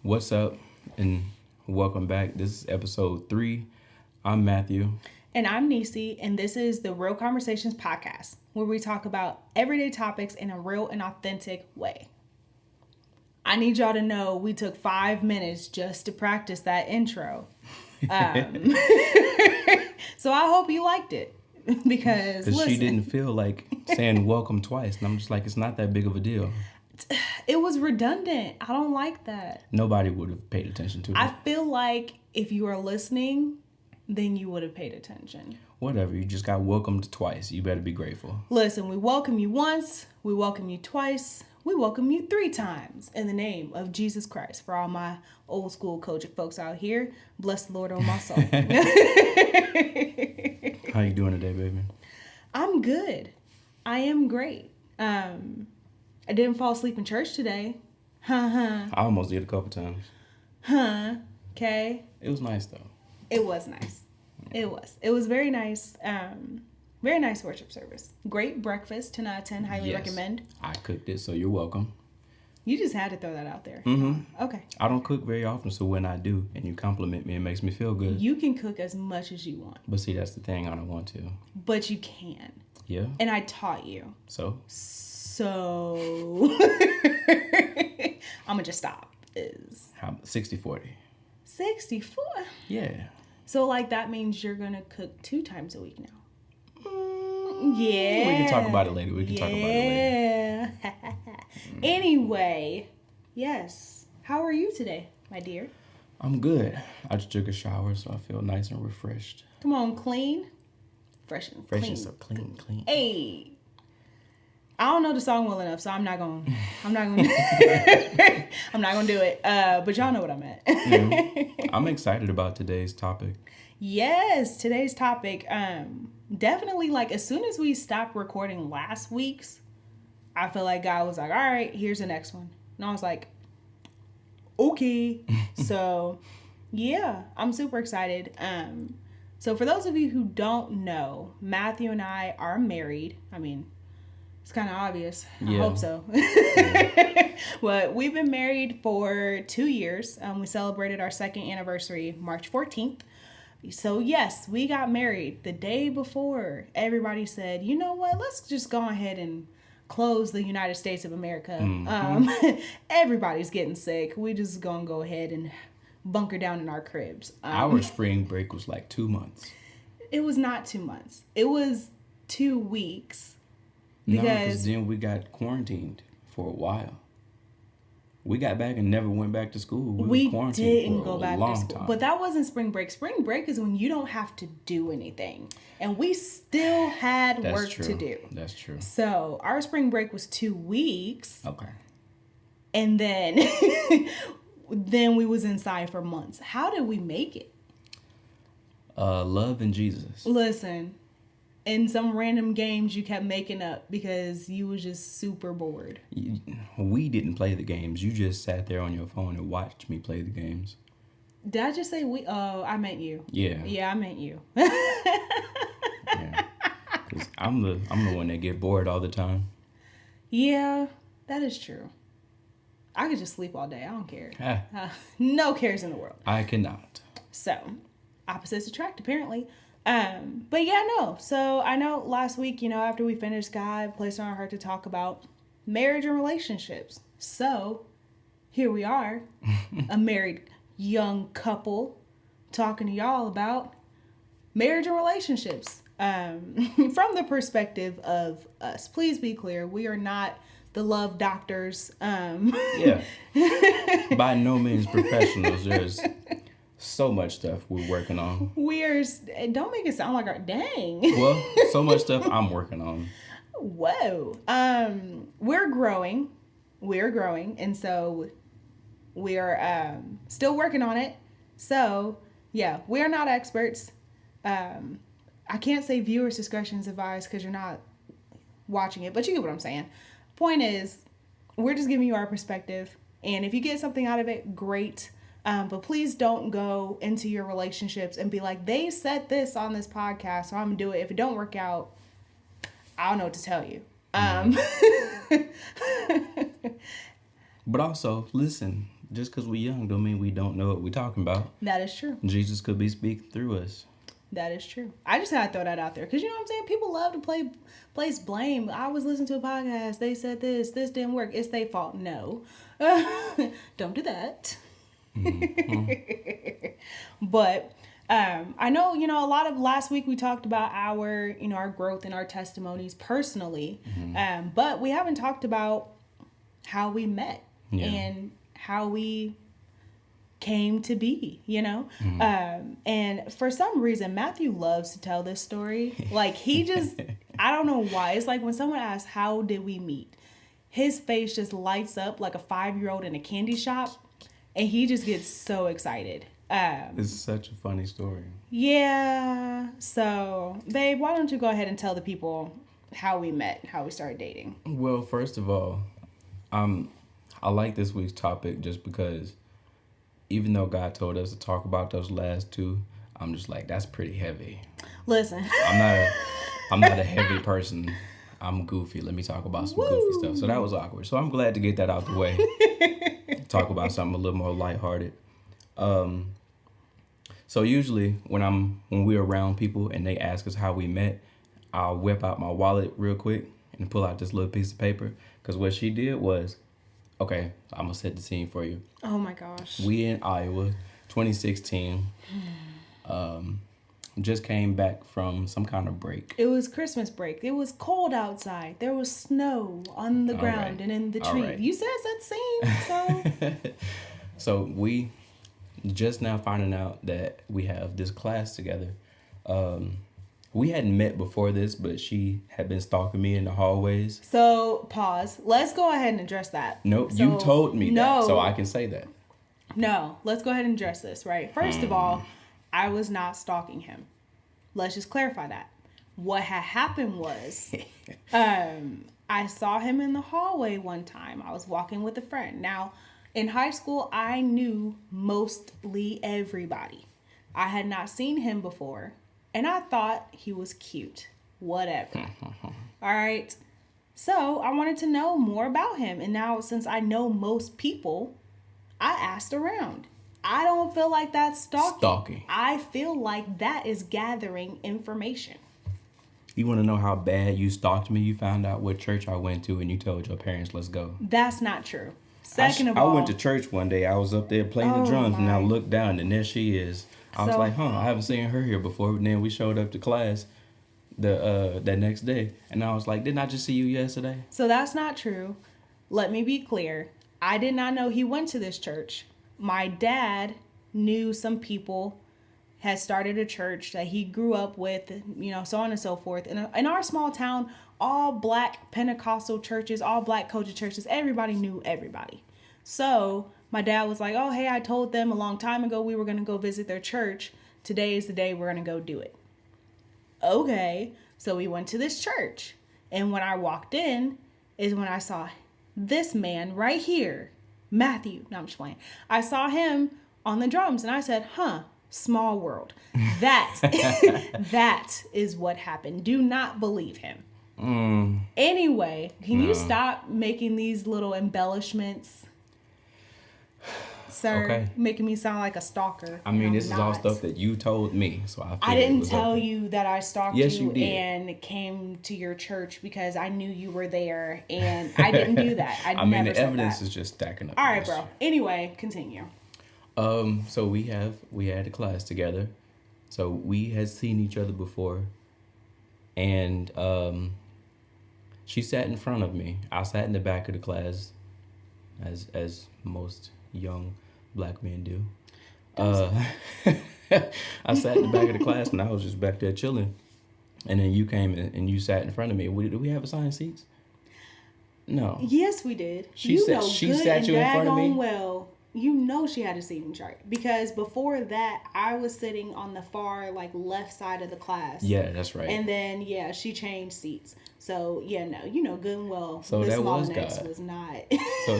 What's up, and welcome back. This is episode 3. I'm Matthew. And I'm Neicey, and this is the Real Conversations podcast, where we talk about everyday topics in a real and authentic way. I need y'all to know we took 5 minutes just to practice that intro. So I hope you liked it. Because she didn't feel like saying welcome twice. And I'm just like, it's not that big of a deal. It was redundant. I don't like that. Nobody would have paid attention to it. I feel like if you are listening, then you would have paid attention. Whatever. You just got welcomed twice. You better be grateful. Listen, we welcome you once. We welcome you twice. We welcome you 3 times in the name of Jesus Christ. For all my old school Kojic folks out here, bless the Lord on my soul. How you doing today, baby? I'm good. I am great. I didn't fall asleep in church today. I almost did a couple times. Okay. It was nice, though. It was nice. It was. It was very nice. Very nice worship service. Great breakfast. 10 out of 10. Highly recommend. I cooked it, so you're welcome. You just had to throw that out there. Mm-hmm. Okay. I don't cook very often, so when I do, and you compliment me, it makes me feel good. You can cook as much as you want. But see, that's the thing. I don't want to. But you can. Yeah. And I taught you. So I'm going to just stop. Is 60-40. 64? Yeah. So, like, that means you're going to cook 2 times a week now. Yeah. We can talk about it later. Anyway, yes. How are you today, my dear? I'm good. I just took a shower, so I feel nice and refreshed. Come on, clean. Fresh and clean. So clean. Hey. I don't know the song well enough, so I'm not gonna I'm not gonna do it. But y'all know what I meant. I'm excited about today's topic. Yes, today's topic. Definitely, like, as soon as we stopped recording last week's, I feel like God was like, all right, here's the next one. And I was like, okay. So, yeah, I'm super excited. So for those of you who don't know, Matthew and I are married. I mean, it's kind of obvious. I hope so. But we've been married for 2 years. We celebrated our 2nd anniversary March 14th. So, yes, we got married the day before everybody said, you know what, let's just go ahead and close the United States of America. Mm-hmm. Everybody's getting sick. We just gonna go ahead and bunker down in our cribs. Our spring break was like 2 months. It was not 2 months. It was 2 weeks. Because then we got quarantined for a while. We got back and never went back to school. We didn't go back to school. Time. But that wasn't spring break. Spring break is when you don't have to do anything. And we still had work to do. That's true. So our spring break was 2 weeks. Okay. And then then we was inside for months. How did we make it? Love and Jesus. Listen. In some random games you kept making up because you was just super bored. We didn't play the games. You just sat there on your phone and watched me play the games. Did I just say we? Oh, I meant you. Yeah. Yeah, I meant you. Yeah. 'Cause I'm the one that get bored all the time. Yeah, that is true. I could just sleep all day. I don't care. No cares in the world. I cannot. So, opposites attract, apparently. But yeah, no. So I know last week, after we finished, God placed on our heart to talk about marriage and relationships. So here we are, a married young couple talking to y'all about marriage and relationships. From the perspective of us. Please be clear. We are not the love doctors. Yeah. By no means professionals. There's so much stuff we're working on. Don't make it sound like our dang. Well, so much stuff I'm working on. Whoa. We're growing, and so we're still working on it. So yeah, we're not experts. I can't say viewers' discretion is advised because you're not watching it, but you get what I'm saying. Point is, we're just giving you our perspective, and if you get something out of it, great. But please don't go into your relationships and be like, they said this on this podcast, so I'm gonna do it. If it don't work out, I don't know what to tell you. But also, listen, just because we're young don't mean we don't know what we're talking about. That is true. Jesus could be speaking through us. That is true. I just had to throw that out there because you know what I'm saying. People love to place blame. I was listening to a podcast. They said this didn't work. It's their fault. No, don't do that. Mm-hmm. But I know a lot of last week we talked about our growth and our testimonies personally, but we haven't talked about how we met and how we came to be, and for some reason Matthew loves to tell this story. Like he just I don't know why. It's like when someone asks how did we meet, his face just lights up like a 5-year-old in a candy shop and he just gets so excited. It's such a funny story. Yeah. So babe, why don't you go ahead and tell the people how we met, how we started dating? Well, first of all, I like this week's topic just because even though God told us to talk about those last two, I'm just like, that's pretty heavy. Listen. I'm not a heavy person. I'm goofy. Let me talk about some goofy stuff. So that was awkward. So I'm glad to get that out the way. Talk about something a little more lighthearted. So usually when we're around people and they ask us how we met, I'll whip out my wallet real quick and pull out this little piece of paper. Because what she did was, okay, I'm going to set the scene for you. Oh, my gosh. We in Iowa, 2016. Just came back from some kind of break. It was Christmas break. It was cold outside. There was snow on the ground and in the tree. Right. You said set the scene, so. So we just now finding out that we have this class together. We hadn't met before this, but she had been stalking me in the hallways. So, pause. Let's go ahead and address that. Nope, so, you told me that, so I can say that. No, let's go ahead and address this, right? First of all, I was not stalking him. Let's just clarify that. What had happened was, I saw him in the hallway one time. I was walking with a friend. Now, in high school, I knew mostly everybody. I had not seen him before. And I thought he was cute. Whatever. All right. So I wanted to know more about him. And now since I know most people, I asked around. I don't feel like that's stalking. I feel like that is gathering information. You want to know how bad you stalked me? You found out what church I went to and you told your parents, let's go. That's not true. Second of all, I went to church one day. I was up there playing the drums and I looked down and there she is. I was like, I haven't seen her here before. And then we showed up to class that next day. And I was like, didn't I just see you yesterday? So that's not true. Let me be clear. I did not know he went to this church. My dad knew some people, had started a church that he grew up with, so on and so forth. In our small town, all black Pentecostal churches, all black Kojic churches, everybody knew everybody. So my dad was like, oh, hey, I told them a long time ago we were going to go visit their church. Today is the day we're going to go do it. Okay, so we went to this church. And when I walked in is when I saw this man right here, Matthew. No, I'm just playing. I saw him on the drums and I said, small world. That is what happened. Do not believe him. Anyway, can you stop making these little embellishments? Sir, okay. Making me sound like a stalker. I mean, this is all stuff that you told me, so I didn't tell you that I stalked you and came to your church because I knew you were there, and I didn't do that. I mean, the evidence is just stacking up. All right, bro. Anyway, continue. So we had a class together, so we had seen each other before, and she sat in front of me. I sat in the back of the class, as most young black men do. I sat in the back of the class and I was just back there chilling. And then you came in and you sat in front of me. Do we have assigned seats? No. Yes, we did. She sat you in front of me? Well, you know she had a seating chart. Because before that, I was sitting on the far, left side of the class. Yeah, that's right. And then, she changed seats. So, no, good and well. So this that was God. Was not.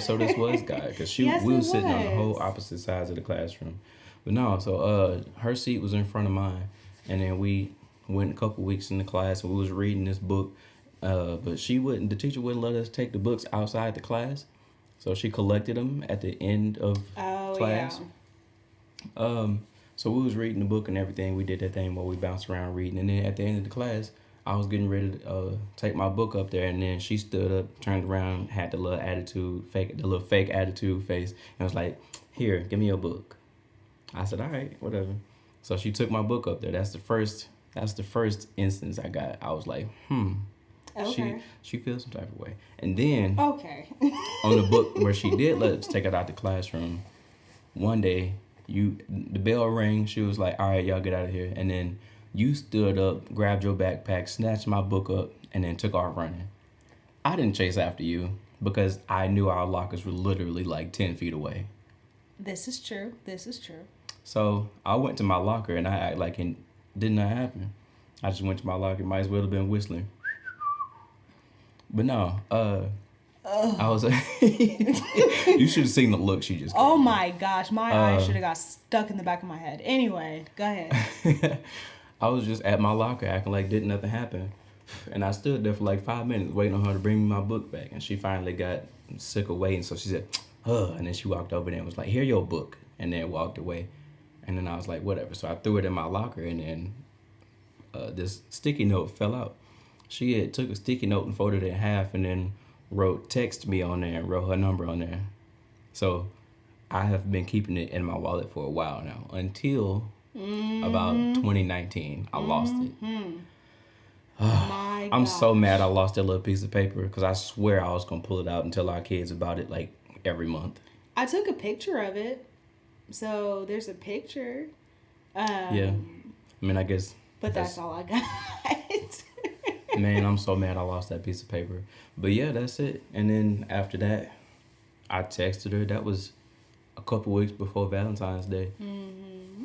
so this was God. Because we were sitting on the whole opposite sides of the classroom. But no, so her seat was in front of mine. And then we went a couple weeks in the class and we was reading this book. But the teacher wouldn't let us take the books outside the class. So she collected them at the end of Oh class. yeah. So we was reading the book and everything. We did that thing where we bounced around reading, and then at the end of the class, I was getting ready to take my book up there, and then she stood up, turned around, had the little fake attitude face, and was like, "Here, give me your book." I said, "All right, whatever." So she took my book up there. That's the first. That's the first instance I got. I was like, Okay. She feels some type of way. And then Okay. on the book where she did let us take it out the classroom, one day the bell rang. She was like, "All right, y'all get out of here." And then you stood up, grabbed your backpack, snatched my book up, and then took off running. I didn't chase after you because I knew our lockers were literally like 10 feet away. This is true. This is true. So I went to my locker and I act like it did not happen. I just went to my locker. Might as well have been whistling. But no, I was. You should have seen the look she just gave Oh me. my gosh, my eye should have got stuck in the back of my head. Anyway, go ahead. I was just at my locker acting like didn't nothing happen. And I stood there for like 5 minutes waiting on her to bring me my book back. And she finally got sick of waiting. So she said, and then she walked over there and was like, "Here your book." And then walked away. And then I was like, whatever. So I threw it in my locker, and then this sticky note fell out. She had took a sticky note and folded it in half and then wrote "text me" on there and wrote her number on there. So I have been keeping it in my wallet for a while now until about 2019. I lost it. My I'm gosh. so mad I lost that little piece of paper because I swear I was going to pull it out and tell our kids about it like every month. I took a picture of it. So there's a picture. Yeah. I mean, I guess. But that's all I got. Man, I'm so mad I lost that piece of paper. But yeah, that's it. And then after that, I texted her. That was a couple weeks before Valentine's Day.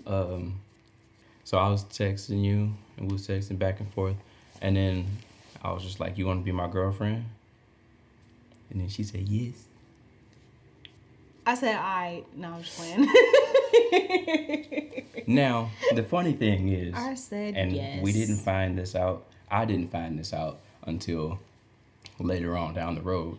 So I was texting you, and we was texting back and forth. And then I was just like, "You want to be my girlfriend?" And then she said, "Yes." I said no, I'm just playing. Now, the funny thing is, I said and yes. we didn't find this out. I didn't find this out until later on down the road.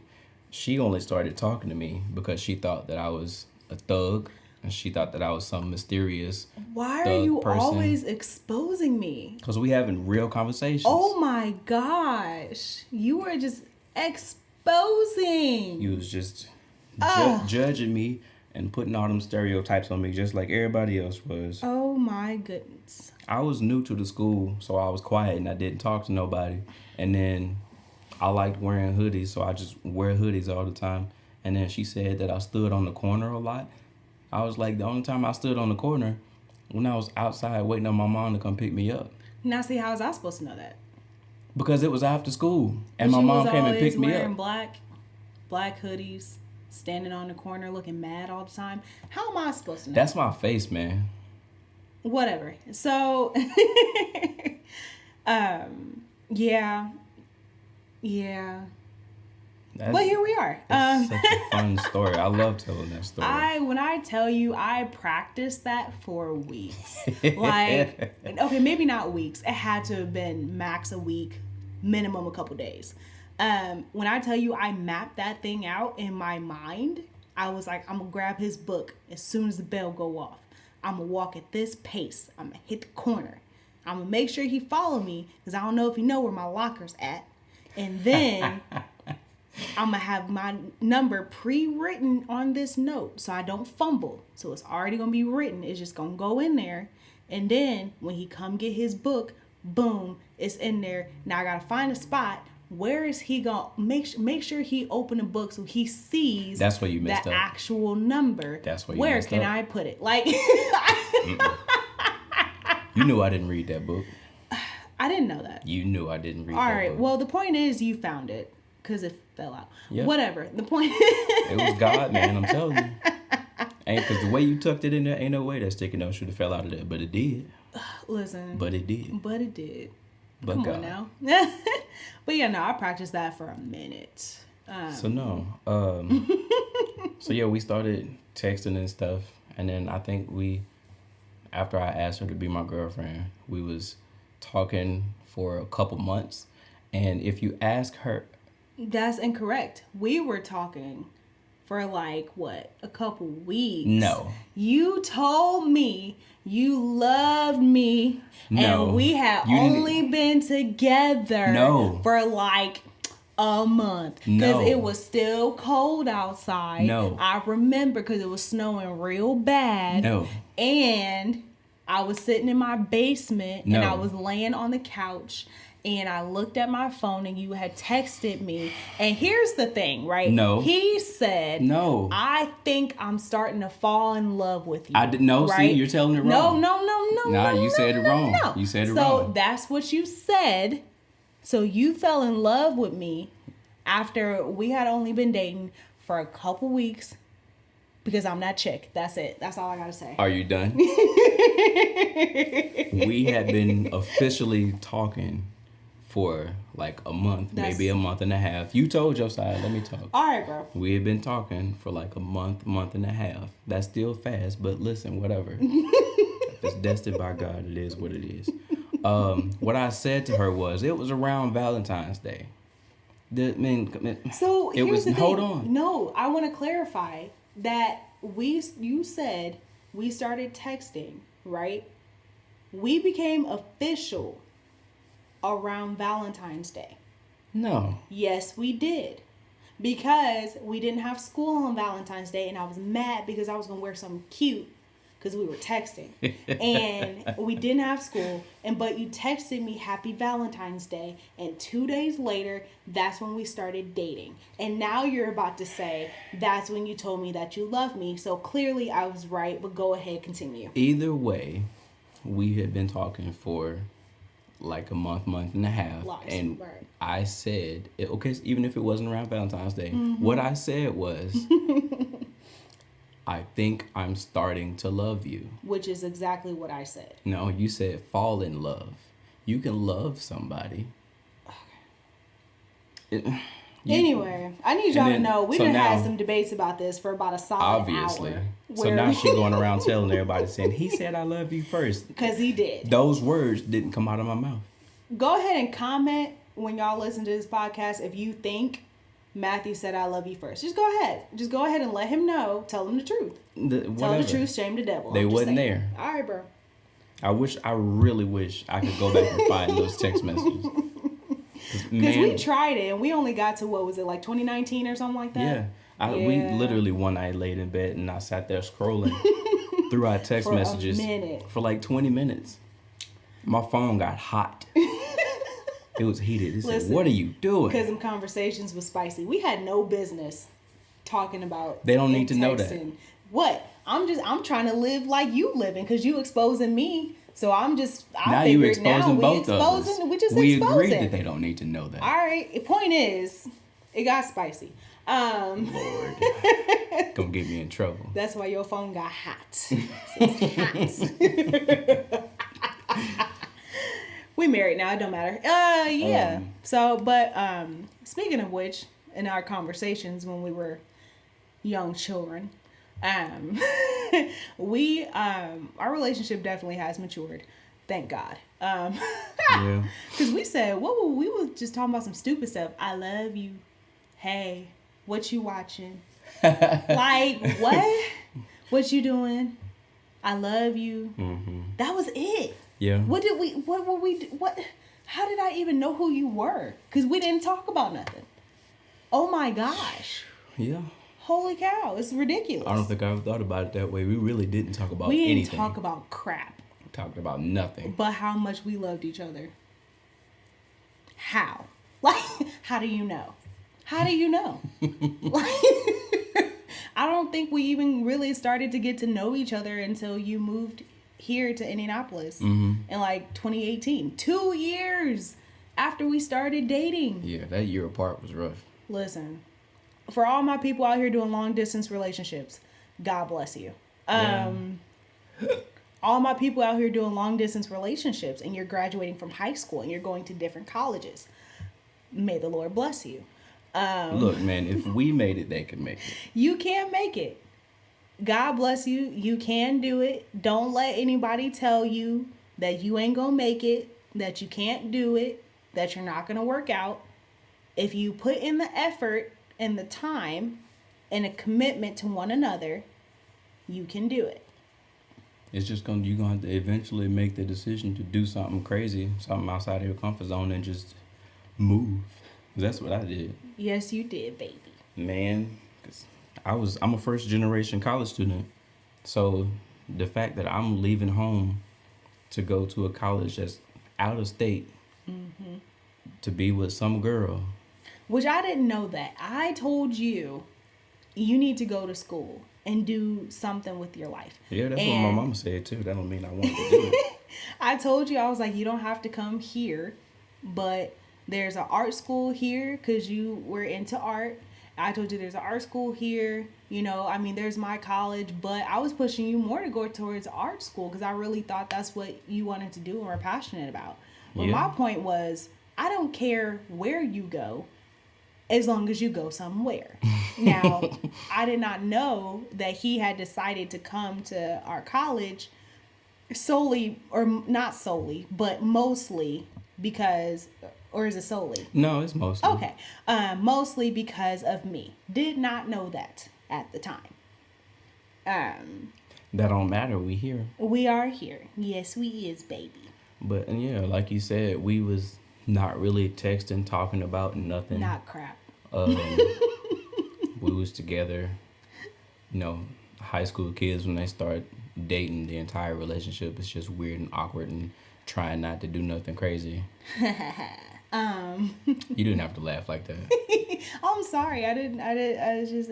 She only started talking to me because she thought that I was a thug, and she thought that I was some mysterious Why are thug you person. always exposing me? Because we having real conversations. Oh my gosh. You were just exposing. You was just judging me and putting all them stereotypes on me just like everybody else was. Oh my goodness. I was new to the school, so I was quiet and I didn't talk to nobody. And then I liked wearing hoodies, so I just wear hoodies all the time. And then she said that I stood on the corner a lot. I was like, the only time I stood on the corner when I was outside waiting on my mom to come pick me up. Now see, how was I supposed to know that? Because it was after school and She my mom was came and always picked me wearing up. black hoodies, standing on the corner looking mad all the time. How am I supposed to know? That's my face, man. Whatever. So, yeah. That's, But here we are. that's such a fun story. I love telling that story. When I tell you, I practiced that for weeks. Like, okay, maybe not weeks. It had to have been max a week, minimum a couple days. When I tell you I mapped that thing out in my mind, I was like, I'm gonna grab his book as soon as the bell go off. I'm gonna walk at this pace. I'm gonna hit the corner. I'm gonna make sure he follow me because I don't know if he know where my locker's at. And then I'm gonna have my number pre-written on this note so I don't fumble. So it's already gonna be written. It's just gonna go in there. And then when he come get his book, boom, it's in there. Now I gotta find a spot. Where is he gonna make sure he open the book so he sees That's where you messed the up. actual number. That's where you Where messed can up. I put it? Like You knew I didn't read that book. I didn't know that. You knew I didn't read All that right. book. Well, the point is you found it because it fell out. Yeah. Whatever. The point. It was God, man. I'm telling you. Ain't because the way you tucked it in there, ain't no way that sticky note should have fell out of there, but it did. Listen. But it did. But it did. But Come God. on now. But yeah, no, I practiced that for a minute. So no. So yeah, we started texting and stuff, and then I think after I asked her to be my girlfriend, we was talking for a couple months, and if you ask her, That's incorrect. We were talking for like what, a couple weeks. No. You told me you loved me. No. And we had only been together for like a month. Because it was still cold outside. No. I remember because it was snowing real bad. No. And I was sitting in my basement and I was laying on the couch. And I looked at my phone and you had texted me. And here's the thing, right? No. He said, no. I think I'm starting to fall in love with you. I didn't know. Right? See, you're telling it wrong. No, you said it wrong. No. You said it wrong. So that's what you said. So you fell in love with me after we had only been dating for a couple weeks. Because I'm that chick. That's it. That's all I gotta say. Are you done? We had been officially talking for like a month, maybe a month and a half. You told your side, let me talk. All right, bro. We had been talking for like a month and a half. That's still fast, but listen, whatever. If it's destined by God, it is what it is. What I said to her was, it was around Valentine's Day. So it was. Hold on. No, I want to clarify that you said we started texting, right? We became official around Valentine's Day. No. Yes, we did. Because we didn't have school on Valentine's Day and I was mad because I was going to wear something cute because we were texting. And we didn't have school, but you texted me Happy Valentine's Day, and 2 days later, that's when we started dating. And now you're about to say that's when you told me that you love me. So clearly I was right, but go ahead, continue. Either way, we had been talking for like a month and a half. And right. I said, okay, even if it wasn't around Valentine's Day, what I said was, I think I'm starting to love you. Which is exactly what I said. No, you said fall in love. You can love somebody. Anyway, I need y'all to know we done had some debates about this for about a solid hour. So now she's going around telling everybody saying, he said I love you first. Because he did. Those words didn't come out of my mouth. Go ahead and comment when y'all listen to this podcast if you think Matthew said I love you first. Just go ahead. Just go ahead and let him know. Tell him the truth. Tell the truth, shame the devil. They wasn't there. All right, bro. I really wish I could go back and find those text messages. Because we tried it and we only got to, what was it, like 2019 or something like that? Yeah. We literally one night laid in bed and I sat there scrolling through our text messages for like 20 minutes. My phone got hot. It was heated. It said, what are you doing? Because them conversations was spicy. We had no business talking about. They don't need to know that. What? I'm trying to live like you living because you exposing me. So now you exposing both of us. We agree that they don't need to know that. All right. The point is, it got spicy. Lord, gonna get me in trouble. That's why your phone got hot. It's hot. We married now. It don't matter. Yeah. But speaking of which, in our conversations when we were young children, we our relationship definitely has matured. Thank God. Yeah. Because we said, we was just talking about some stupid stuff. I love you. Hey, what you watching? Like, what? What you doing? I love you. Mm-hmm. That was it. Yeah. How did I even know who you were? Because we didn't talk about nothing. Oh my gosh. Yeah. Holy cow. It's ridiculous. I don't think I ever thought about it that way. We really didn't talk about anything. We didn't talk about crap. We talked about nothing. But how much we loved each other. How? Like, how do you know? How do you know? Like, I don't think we even really started to get to know each other until you moved here to Indianapolis in like 2018. 2 years after we started dating. Yeah, that year apart was rough. Listen, for all my people out here doing long distance relationships, God bless you. All my people out here doing long distance relationships and you're graduating from high school and you're going to different colleges, may the Lord bless you. Look, man, if we made it, they can make it. You can make it. God bless you. You can do it. Don't let anybody tell you that you ain't gonna make it, that you can't do it, that you're not gonna work out. If you put in the effort and the time and a commitment to one another, you can do it. It's just you're gonna have to eventually make the decision to do something crazy, something outside of your comfort zone, and just move. That's what I did. Yes, you did, baby. Man, 'cause I'm a first generation college student, so the fact that I'm leaving home to go to a college that's out of state to be with some girl. Which I didn't know that. I told you need to go to school and do something with your life. Yeah, that's what my mama said too. That don't mean I wanted to do it. I told you, I was like, you don't have to come here, but there's an art school here because you were into art. I told you there's an art school here. You know, I mean, there's my college, but I was pushing you more to go towards art school because I really thought that's what you wanted to do and were passionate about. But my point was, I don't care where you go as long as you go somewhere. Now, I did not know that he had decided to come to our college solely, or not solely, but mostly because, or is it solely? No, it's mostly. Okay. Mostly because of me. Did not know that at the time. That don't matter. We here. We are here. Yes, we is, baby. But and yeah, like you said, we was not really texting, talking about nothing. Not crap. We was together. You know, high school kids when they start dating, the entire relationship is just weird and awkward and trying not to do nothing crazy. You didn't have to laugh like that. I'm sorry. I was just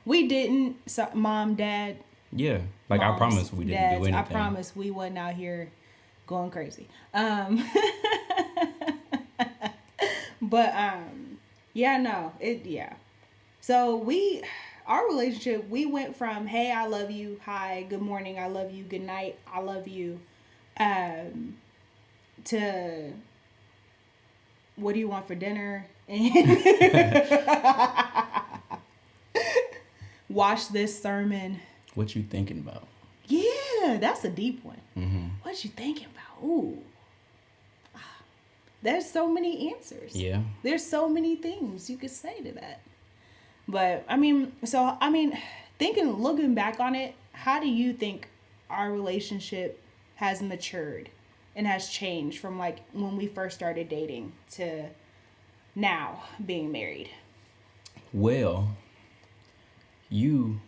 we didn't. So, mom, dad. Yeah, like I promise we didn't do anything. I promise we wasn't out here going crazy. But yeah, no, yeah. So our relationship, we went from, hey, I love you, hi, good morning, I love you, good night, I love you, to what do you want for dinner? Watch this sermon. What you thinking about? Yeah, that's a deep one. Mm-hmm. What you thinking about? Ooh. There's so many answers. Yeah. There's so many things you could say to that. But, looking back on it, how do you think our relationship has matured and has changed from, like, when we first started dating to now being married? Well, you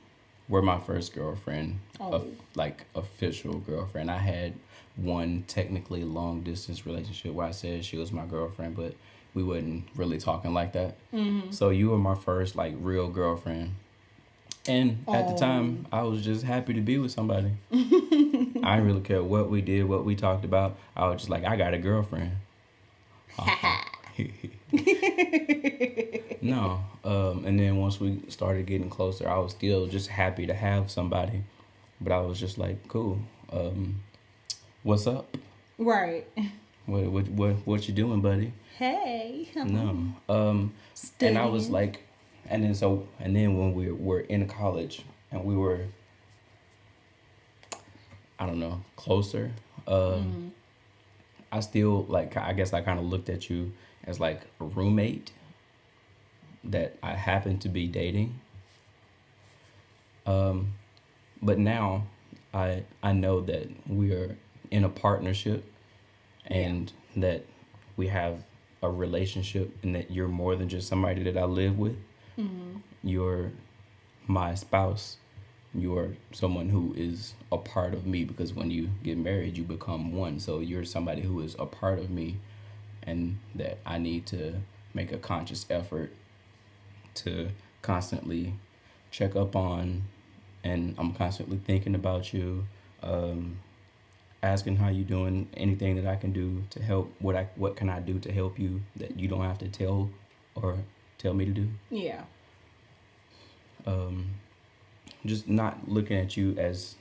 were my first girlfriend, official girlfriend. I had one technically long distance relationship where I said she was my girlfriend, but we wasn't really talking like that. Mm-hmm. So you were my first like real girlfriend. And at the time, I was just happy to be with somebody. I didn't really care what we did, what we talked about. I was just like, I got a girlfriend. No. And then once we started getting closer, I was still just happy to have somebody. But I was just like, cool. What's up? Right. What you doing, buddy? Hey. No. And I was like, and then when we were in college and we were, I don't know, closer. I still I guess I kind of looked at you as like a roommate that I happened to be dating. But now I know that we are in a partnership and that we have a relationship and that you're more than just somebody that I live with. Mm-hmm. You're my spouse. You're someone who is a part of me because when you get married, you become one. So you're somebody who is a part of me and that I need to make a conscious effort to constantly check up on, and I'm constantly thinking about you, asking how you doing, anything that I can do to help, what can I do to help you that you don't have to tell me to do. Yeah. Just not looking at you as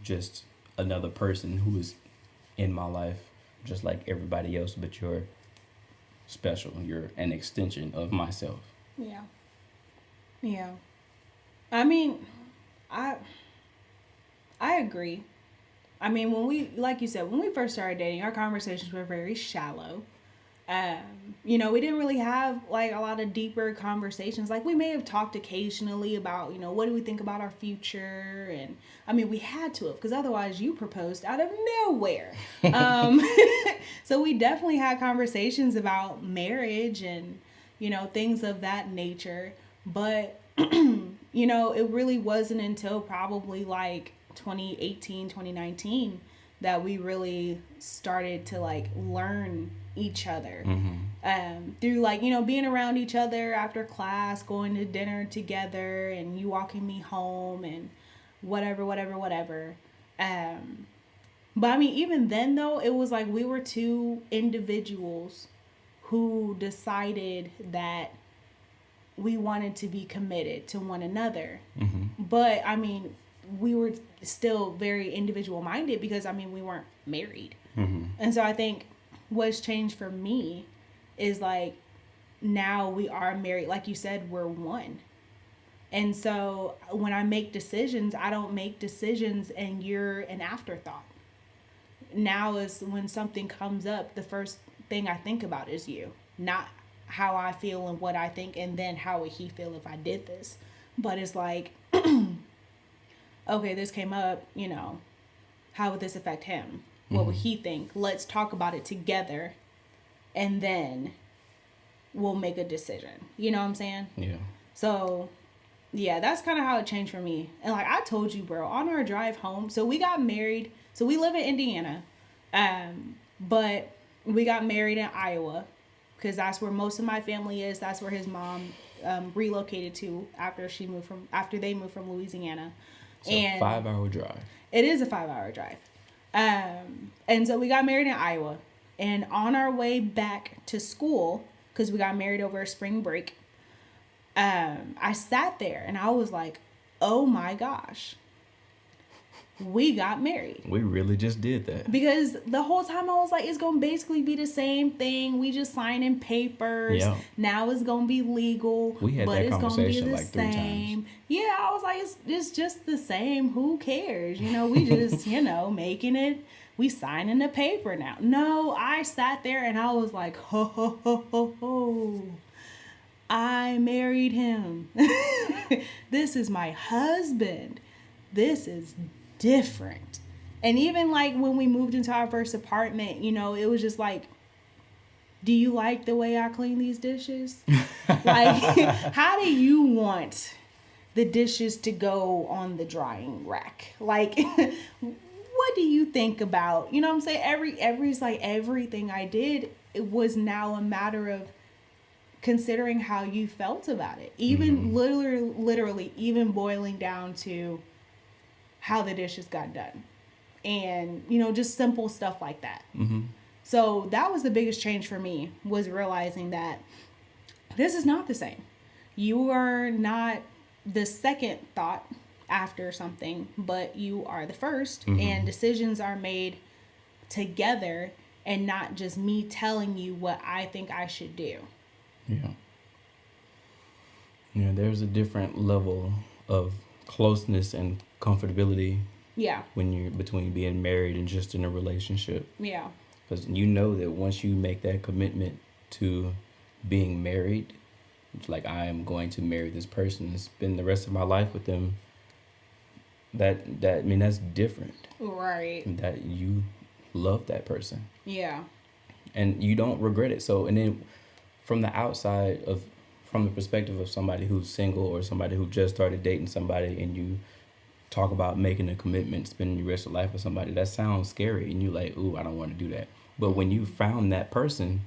just another person who is in my life, just like everybody else, but you're special. You're an extension of myself. Yeah. Yeah. I mean, I agree. I mean, when we, like you said, when we first started dating, our conversations were very shallow. We didn't really have like a lot of deeper conversations. Like we may have talked occasionally about, what do we think about our future? And I mean, we had to have, because otherwise you proposed out of nowhere. So we definitely had conversations about marriage and, things of that nature. But, it really wasn't until probably like 2018, 2019 that we really started to like learn each other through like being around each other after class, going to dinner together, and you walking me home and whatever. But I mean, even then though, it was like we were two individuals who decided that we wanted to be committed to one another. But I mean, we were still very individual minded because I mean, we weren't married. And so I think what's changed for me is like now we are married. Like you said, we're one. And so when I make decisions, I don't make decisions and you're an afterthought. Now is when something comes up, the first thing I think about is you, not how I feel and what I think, and then how would he feel if I did this. But it's like, okay, this came up, how would this affect him? What would he think? Let's talk about it together, and then we'll make a decision. You know what I'm saying? Yeah. So, yeah, that's kind of how it changed for me. And like I told you, bro, on our drive home, so we got married. So we live in Indiana, but we got married in Iowa because that's where most of my family is. That's where his mom relocated to after they moved from Louisiana. It's a 5-hour drive. It is a 5-hour drive. And so we got married in Iowa, and on our way back to school, because we got married over a spring break, I sat there and I was like, oh my gosh, we got married. We really just did that. Because the whole time I was like, it's going to basically be the same thing. We just signing papers. Yeah. Now it's going to be legal. We had that conversation like 3 times. Yeah, I was like, it's just the same. Who cares? We just, making it. We signing the paper now. No, I sat there and I was like, ho, ho, ho, ho, ho. I married him. This is my husband. This is different. And even like when we moved into our first apartment, it was just like, do you like the way I clean these dishes? Like, how do you want the dishes to go on the drying rack? Like, what do you think about, what I'm saying? Everything I did, it was now a matter of considering how you felt about it. Even literally even boiling down to how the dishes got done. And, just simple stuff like that. So that was the biggest change for me, was realizing that this is not the same. You are not the second thought after something, but you are the first. And decisions are made together and not just me telling you what I think I should do. Yeah. Yeah, there's a different level of closeness and comfortability. Yeah. When you're between being married and just in a relationship. Yeah. Because you know that once you make that commitment to being married, it's like, I am going to marry this person and spend the rest of my life with them. That's different. Right. That you love that person. Yeah. And you don't regret it. So, and then from the outside from the perspective of somebody who's single or somebody who just started dating somebody, and you talk about making a commitment, spending your rest of life with somebody, that sounds scary. And you're like, ooh, I don't want to do that. But when you found that person,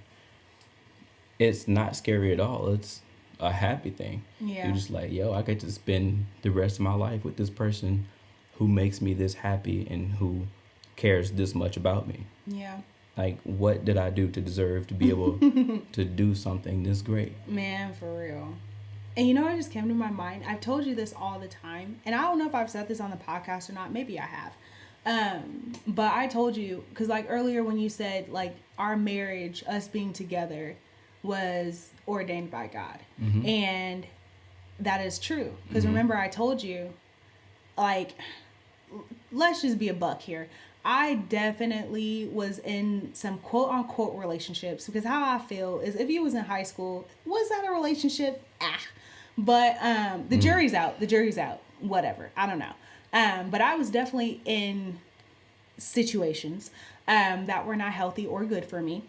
it's not scary at all. It's a happy thing. Yeah. You're just like, yo, I get to spend the rest of my life with this person who makes me this happy and who cares this much about me. Yeah. Like, what did I do to deserve to be able to do something this great? Man, for real. And what just came to my mind? I've told you this all the time, and I don't know if I've said this on the podcast or not. Maybe I have. But I told you, because like earlier when you said like our marriage, us being together, was ordained by God. And that is true. Because remember, I told you, like, let's just be a buck here. I definitely was in some quote unquote relationships, because how I feel is if you was in high school, was that a relationship? But the jury's out. The jury's out. Whatever. I don't know. But I was definitely in situations that were not healthy or good for me.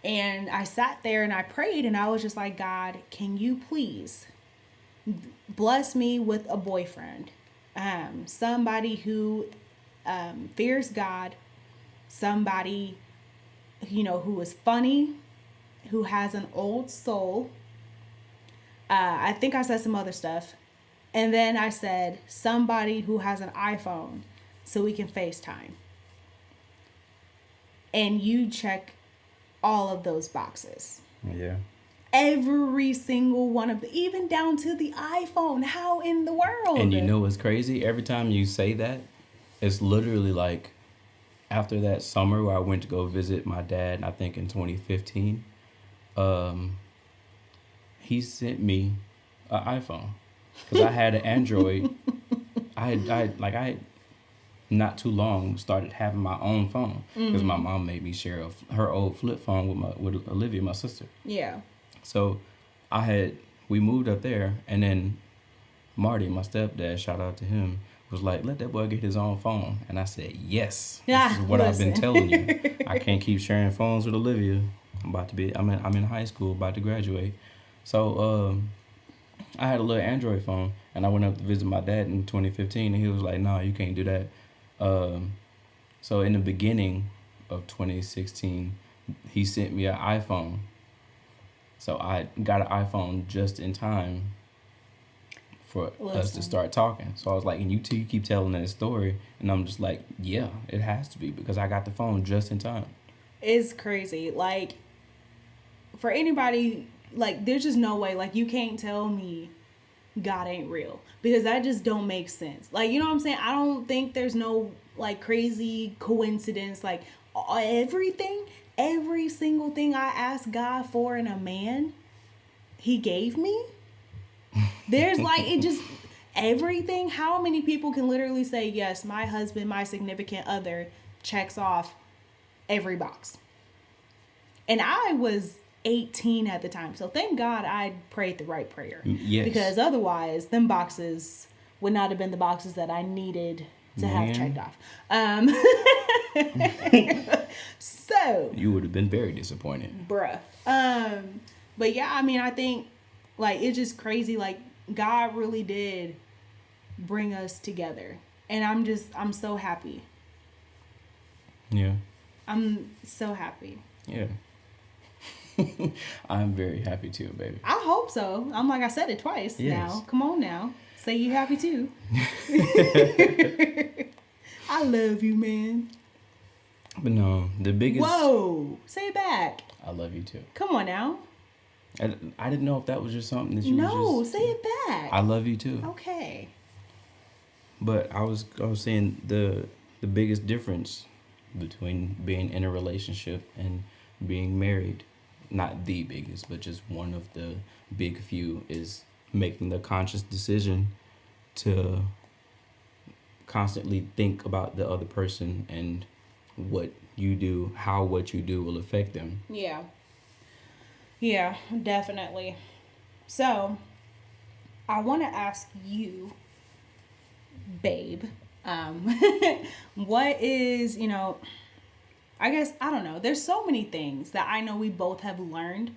And I sat there and I prayed and I was just like, God, can you please bless me with a boyfriend? Somebody who fears God, somebody, who is funny, who has an old soul. I think I said some other stuff. And then I said somebody who has an iPhone so we can FaceTime. And you check all of those boxes. Yeah. Every single one of them, even down to the iPhone. How in the world? And you know what's crazy? Every time you say that, it's literally like after that summer where I went to go visit my dad, I think in 2015, he sent me an iPhone because I had an Android. I had not too long started having my own phone because my mom made me share her old flip phone with Olivia, my sister. Yeah. So we moved up there, and then Marty, my stepdad, shout out to him, was like, let that boy get his own phone. And I said, yes, this is what I've been telling you. I can't keep sharing phones with Olivia. I'm in high school, about to graduate. So I had a little Android phone, and I went up to visit my dad in 2015, and he was like, no, you can't do that. So in the beginning of 2016, he sent me an iPhone. So I got an iPhone just in time for us to start talking. So I was like, and you keep telling that story, and I'm just like, yeah, it has to be because I got the phone just in time. It's crazy. Like, for anybody, like, there's just no way. Like, you can't tell me God ain't real because that just don't make sense. Like, you know what I'm saying? I don't think there's no, like, crazy coincidence. Like, every single thing I asked God for in a man, he gave me. There's like, it just, everything. How many people can literally say, yes, my husband, my significant other checks off every box? And I was 18 at the time. So thank God I prayed the right prayer. Yes. Because otherwise, them boxes would not have been the boxes that I needed to have checked off. So you would have been very disappointed. Bruh. But yeah, I mean, I think, like, it's just crazy. Like, God really did bring us together. And I'm so happy. Yeah. I'm so happy. Yeah. I'm very happy too, baby. I hope so. I'm like, I said it twice now. Come on now. Say you happy too. I love you, man. But no, the biggest... Whoa. Say it back. I love you too. Come on now. I didn't know if that was just something that you No, say it back. I love you too. Okay. But I was saying the biggest difference between being in a relationship and being married, not the biggest, but just one of the big few, is making the conscious decision to constantly think about the other person and what you do, how what you do will affect them. Yeah. Yeah, definitely. So, I want to ask you, babe, what is, I guess, I don't know. There's so many things that I know we both have learned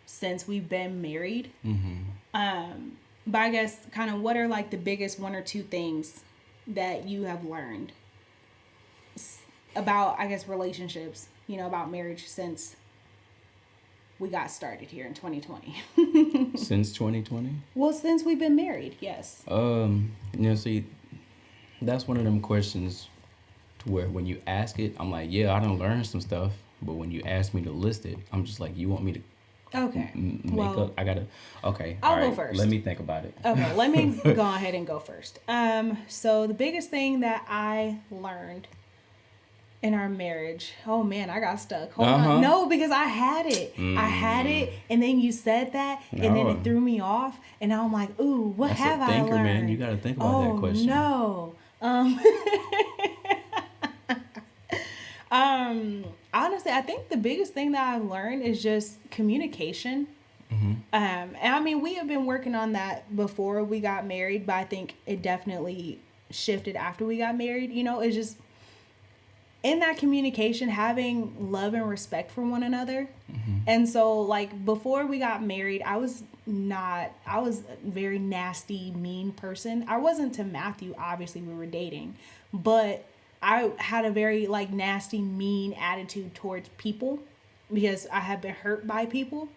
since we've been married. Mm-hmm. But I guess kind of what are like the biggest one or two things that you have learned about, I guess, relationships, about marriage since we got started here in 2020. Since 2020? Well, since we've been married, yes. See, that's one of them questions to where when you ask it, I'm like, yeah, I done learned some stuff. But when you ask me to list it, I'm just like, you want me to make up? I gotta, okay. I'll go first. Let me think about it. Okay, let me go ahead and go first. So the biggest thing that I learned in our marriage, oh man, I got stuck. Hold on. No, because I had it. I had it, and then you said that, and then it threw me off, and now I'm like, ooh, what have I learned? Man. You gotta think about that question. No. Um, honestly, I think the biggest thing that I've learned is just communication. And I mean, we have been working on that before we got married, but I think it definitely shifted after we got married. You know, it's just in that communication, having love and respect for one another. And so, like, before we got married, I was a very nasty, mean person. I wasn't to Matthew, obviously, we were dating, but I had a very, like, nasty, mean attitude towards people because I had been hurt by people.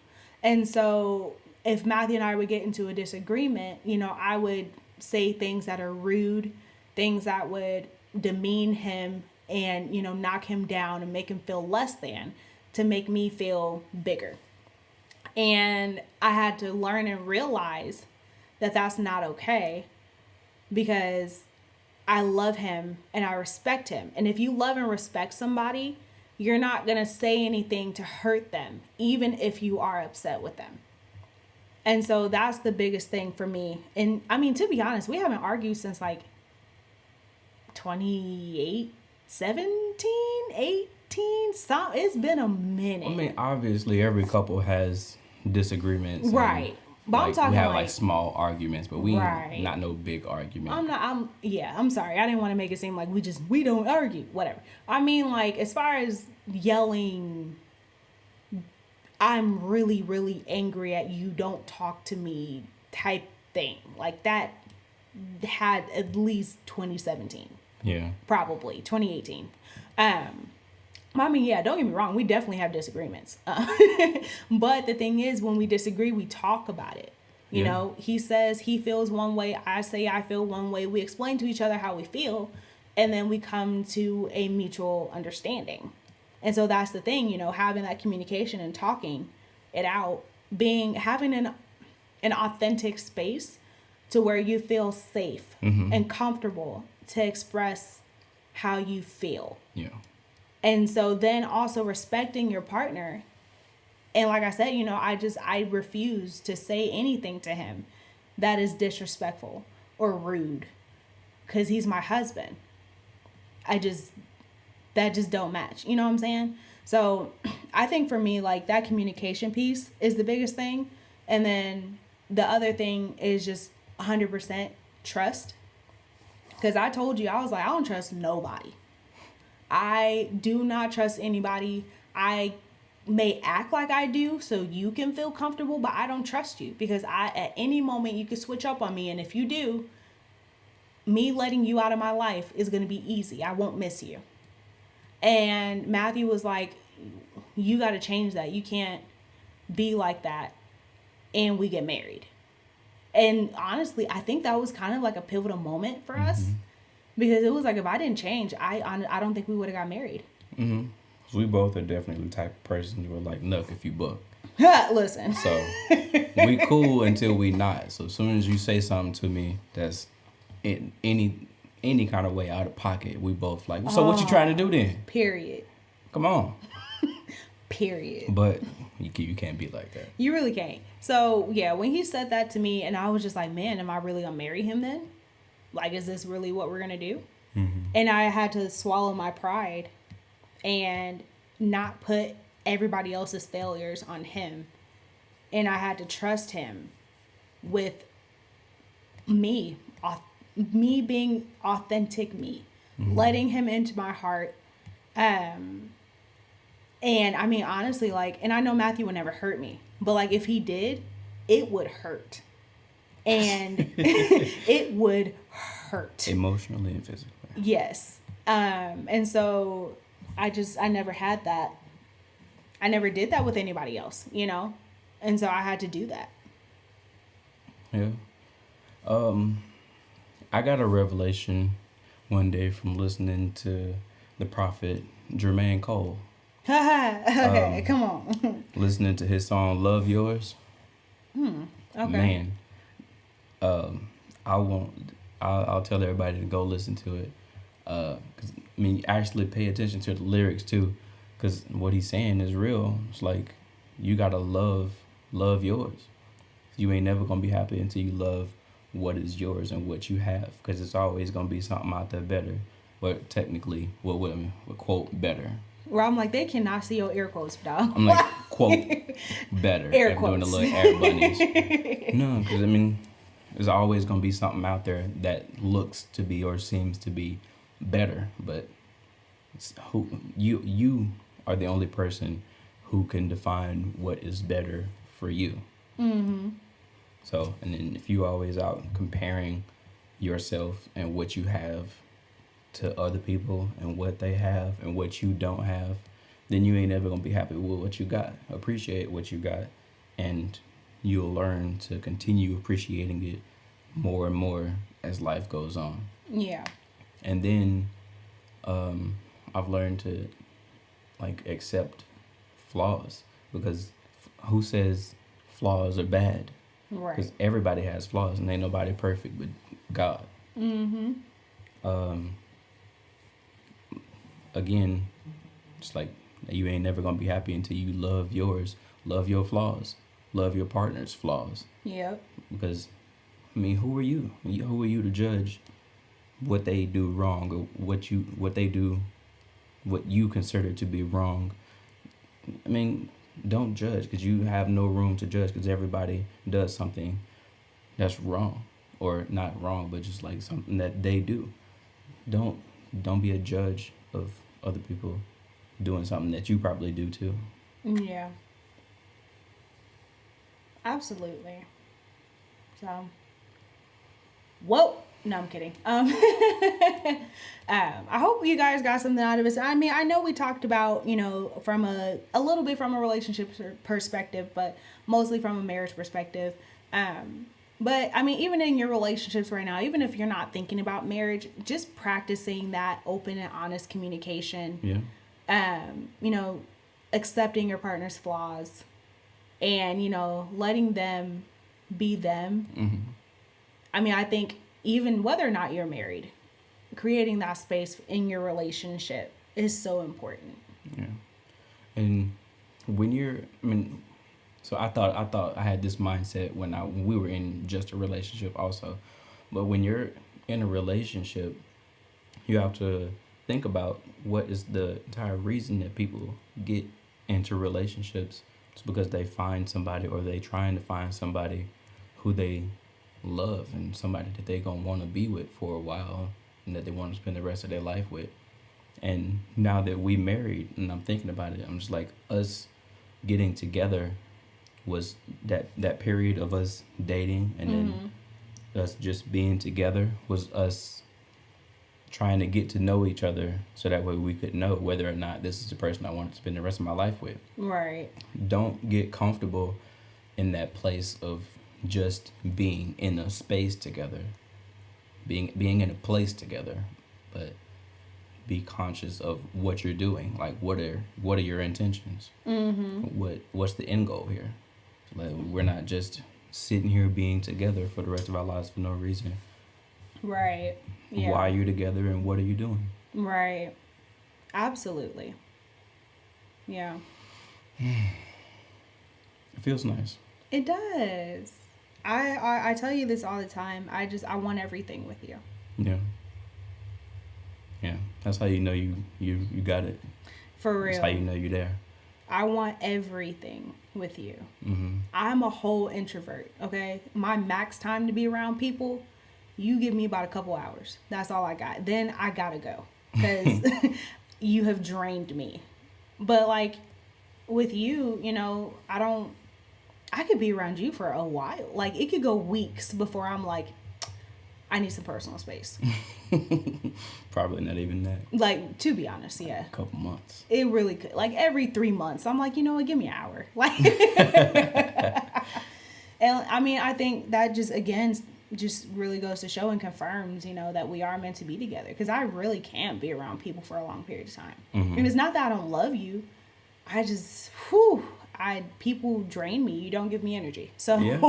And so, if Matthew and I would get into a disagreement, you know, I would say things that are rude, things that would demean him and, you know, knock him down and make him feel less than to make me feel bigger. And I had to learn and realize that that's not okay because I love him and I respect him. And if you love and respect somebody, you're not going to say anything to hurt them, even if you are upset with them. And so that's the biggest thing for me. And I mean, to be honest, we haven't argued since like 2017, 18. It's been a minute. I mean, obviously, every couple has disagreements. Right. But like, I'm talking we have like like small arguments, but we right. not no big argument. I'm sorry. I didn't want to make it seem like we don't argue, whatever. I mean, like, as far as yelling, I'm really, really angry at you, don't talk to me type thing. Like, that had at least 2017. Yeah. Probably 2018. I mean, yeah, don't get me wrong. We definitely have disagreements. But the thing is, when we disagree, we talk about it. You know, he says he feels one way. I say I feel one way. We explain to each other how we feel. And then we come to a mutual understanding. And so that's the thing, you know, having that communication and talking it out, having an authentic space to where you feel safe and comfortable to express how you feel. Yeah. And so then also respecting your partner. And like I said, you know, I refuse to say anything to him that is disrespectful or rude because he's my husband. That just don't match. You know what I'm saying? So I think for me, like, that communication piece is the biggest thing. And then the other thing is just 100% trust. Because I told you, I was like, I don't trust nobody. I do not trust anybody. I may act like I do so you can feel comfortable, but I don't trust you because at any moment you could switch up on me. And if you do, me letting you out of my life is going to be easy. I won't miss you. And Matthew was like, you got to change that. You can't be like that. And we get married. And honestly, I think that was kind of like a pivotal moment for us. Because it was like, if I didn't change, I don't think we would have got married. So we both are definitely the type of persons who are like, nuck if you buck. Listen. So we cool until we not. So as soon as you say something to me that's in any kind of way out of pocket, we both like, so what you trying to do then? Period. Come on. Period. But you can't be like that. You really can't. So yeah, when he said that to me, and I was just like, man, am I really gonna marry him then? Like, is this really what we're going to do? And I had to swallow my pride and not put everybody else's failures on him. And I had to trust him with me being authentic me, letting him into my heart. And I mean, honestly, like, and I know Matthew would never hurt me, but like, if he did, it would hurt. And it would hurt. Emotionally and physically. Yes. And so I never had that. I never did that with anybody else, you know? And so I had to do that. Yeah. I got a revelation one day from listening to the prophet Jermaine Cole. Okay, come on. Listening to his song Love Yours. Okay. Man. I'll tell everybody to go listen to it. 'Cause, I mean, actually pay attention to the lyrics too, because what he's saying is real. It's like, you gotta love yours. You ain't never gonna be happy until you love what is yours and what you have, because it's always going to be something out there better. But technically, what I mean, quote, better. Where I'm like, they cannot see your air quotes, dog. I'm like, quote, better. Air I'm quotes. doing the little air bunnies. No, because I mean, there's always going to be something out there that looks to be or seems to be better. But it's you are the only person who can define what is better for you. Mm-hmm. So, and then if you always out comparing yourself and what you have to other people and what they have and what you don't have, then you ain't ever gonna be happy with what you got. Appreciate what you got, and you'll learn to continue appreciating it more and more as life goes on. Yeah. And then I've learned to like accept flaws, because who says flaws are bad? Right. Because everybody has flaws, and ain't nobody perfect but God. Mm-hmm. Again, it's like you ain't never gonna be happy until you love yours, love your flaws, love your partner's flaws. Yep. Because, I mean, who are you? Who are you to judge what they do wrong, or what they do, what you consider to be wrong? I mean, don't judge, because you have no room to judge, because everybody does something that's wrong, or not wrong, but just like something that they do. Don't be a judge of other people doing something that you probably do too. Yeah. Absolutely. So, whoa. No, I'm kidding. I hope you guys got something out of this. I mean, I know we talked about, from a little bit from a relationship perspective, but mostly from a marriage perspective. But I mean, even in your relationships right now, even if you're not thinking about marriage, just practicing that open and honest communication. Yeah. Accepting your partner's flaws and, letting them be them. Mm-hmm. I mean, I think even whether or not you're married, creating that space in your relationship is so important. Yeah. And so I thought I had this mindset when we were in just a relationship also. But when you're in a relationship, you have to think about what is the entire reason that people get into relationships. It's because they find somebody, or they trying to find somebody who they love, and somebody that they gonna want to be with for a while, and that they want to spend the rest of their life with. And now that we married, and I'm thinking about it, I'm just like, us getting together was that period of us dating, and then us just being together was us trying to get to know each other, so that way we could know whether or not this is the person I want to spend the rest of my life with. Right. Don't get comfortable in that place of just being in a space together, being in a place together, but be conscious of what you're doing. Like, what are your intentions? Mm-hmm. What's the end goal here? So, like, we're not just sitting here being together for the rest of our lives for no reason. Right. Yeah. Why you're together and what are you doing? Right. Absolutely. Yeah. It feels nice. It does. I tell you this all the time. I want everything with you. Yeah. Yeah. That's how you know you got it. For real. That's how you know you're there. I want everything with you. Mm-hmm. I'm a whole introvert, okay? My max time to be around people, you give me about a couple hours. That's all I got. Then I gotta go, because you have drained me. But like with you, I could be around you for a while. Like, it could go weeks before I'm like, I need some personal space. Probably not even that. Like, to be honest, yeah. A couple months. It really could. Like, every 3 months, I'm like, give me an hour. Like, and I mean, I think that just really goes to show and confirms, that we are meant to be together. Because I really can't be around people for a long period of time. Mm-hmm. And it's not that I don't love you. I just, people drain me. You don't give me energy. So yeah.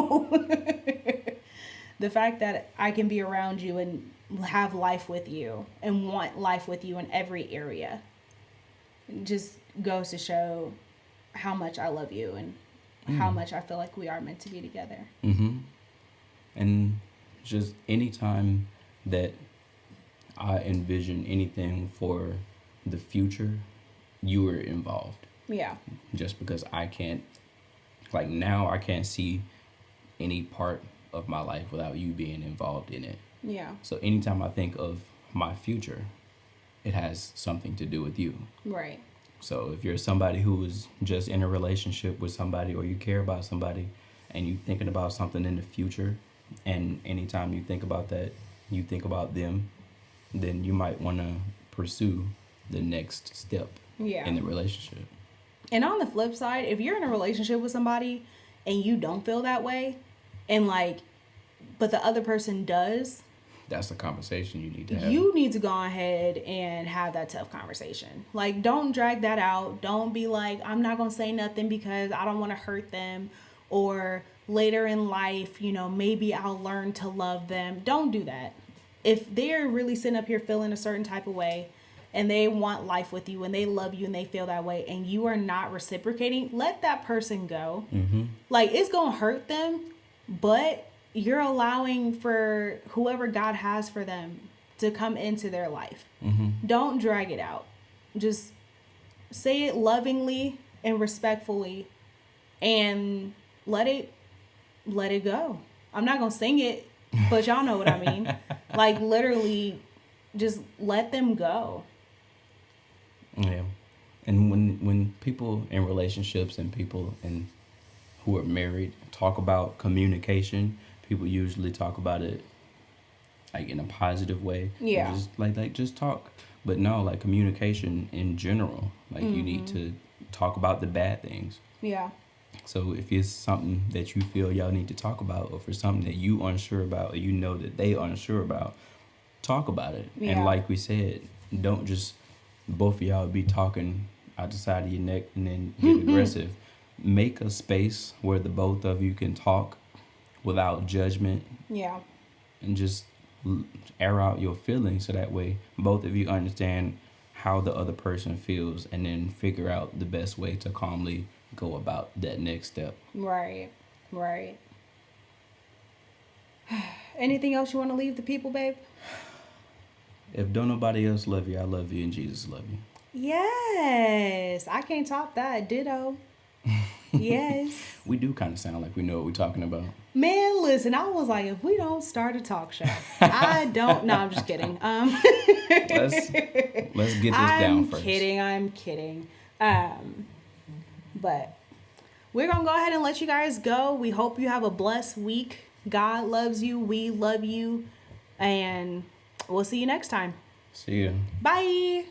The fact that I can be around you and have life with you and want life with you in every area just goes to show how much I love you and how much I feel like we are meant to be together. Mm-hmm. And just anytime that I envision anything for the future, you were involved. Yeah. Just because I can't, like now, I can't see any part of my life without you being involved in it. Yeah. So anytime I think of my future, it has something to do with you. Right. So if you're somebody who is just in a relationship with somebody, or you care about somebody and you thinking about something in the future, and anytime you think about that, you think about them, then you might want to pursue the next step in the relationship. And on the flip side, if you're in a relationship with somebody and you don't feel that way, and like, but the other person does, that's a conversation you need to have. You need to go ahead and have that tough conversation. Like, don't drag that out. Don't be like, I'm not going to say nothing because I don't want to hurt them. Or later in life, you know, maybe I'll learn to love them. Don't do that. If they're really sitting up here feeling a certain type of way and they want life with you and they love you and they feel that way and you are not reciprocating, let that person go. Mm-hmm. Like, it's going to hurt them, but you're allowing for whoever God has for them to come into their life. Mm-hmm. Don't drag it out. Just say it lovingly and respectfully and let it go. I'm not going to sing it, but y'all know what I mean. Like, literally, just let them go. Yeah. And when people in relationships and people who are married talk about communication, people usually talk about it like in a positive way. Yeah. Just like just talk. But no, like communication in general. Like you need to talk about the bad things. Yeah. So if it's something that you feel y'all need to talk about, or for something that you unsure about, or you know that they unsure about, talk about it. Yeah. And like we said, don't just both of y'all be talking out the side of your neck and then get aggressive. Make a space where the both of you can talk without judgment. Yeah. And just air out your feelings, so that way both of you understand how the other person feels, and then figure out the best way to calmly go about that next step. Right. Anything else you want to leave the people, babe? If don't nobody else love you, I love you, and Jesus love you. Yes. I can't top that. Ditto. Yes. We do kind of sound like we know what we're talking about. Man, listen, I was like, if we don't start a talk show, I don't. No, I'm just kidding. Let's get this down first. I'm kidding. But we're going to go ahead and let you guys go. We hope you have a blessed week. God loves you. We love you. And we'll see you next time. See ya. Bye.